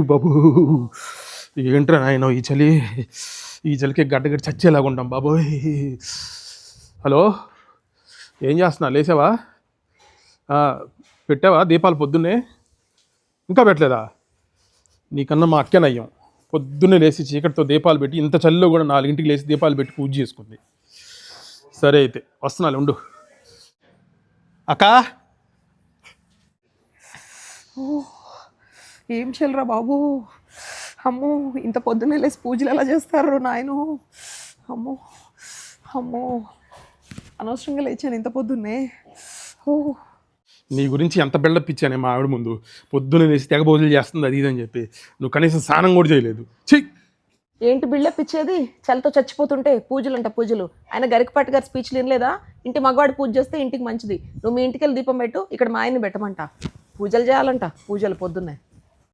బాబు ఏంట్రా నాయన ఈ చలి, ఈ చలికి గడ్డగడ్డ చచ్చేలాగా ఉంటాం బాబోయ్. హలో, ఏం చేస్తున్నా? లేచావా? పెట్టావా దీపాలు పొద్దున్నే? ఇంకా పెట్టలేదా? నీకన్నా మా అక్కనయ్యాం. పొద్దున్నే లేచి చీకటితో దీపాలు పెట్టి, ఇంత చలిలో కూడా 4ంటికి లేచి దీపాలు పెట్టి పూజ చేసుకుంది. సరే అయితే వస్తున్నాను, ఉండు. అక్క, ఏం చెల్లరా బాబు. అమ్మో, ఇంత పొద్దున్నే లేసి పూజలు ఎలా చేస్తారు నాయను? అమ్మో అమ్మో, అనవసరంగా లేచాను ఇంత పొద్దున్నే. ఓ, నీ గురించి ఎంత బిల్డప్ ఇచ్చానే మా ఆవిడ ముందు. పొద్దున్నే లేచి తెగ భోజనం చేస్తుంది అది ఇది అని చెప్పి, నువ్వు కనీసం స్నానం కూడా చేయలేదు. చెయ్యి. ఏంటి బిల్డప్ ఇచ్చేది? చలితో చచ్చిపోతుంటే పూజలంట పూజలు. ఆయన గరికపాటి గారి స్పీచ్లు వినలేదా? ఇంటి మగవాడు పూజ చేస్తే ఇంటికి మంచిది. నువ్వు మీ ఇంటికి వెళ్ళి దీపం పెట్టు, ఇక్కడ మా ఆయన్ని పెట్టమంట. పూజలు చేయాలంట, పూజలు పొద్దున్నే.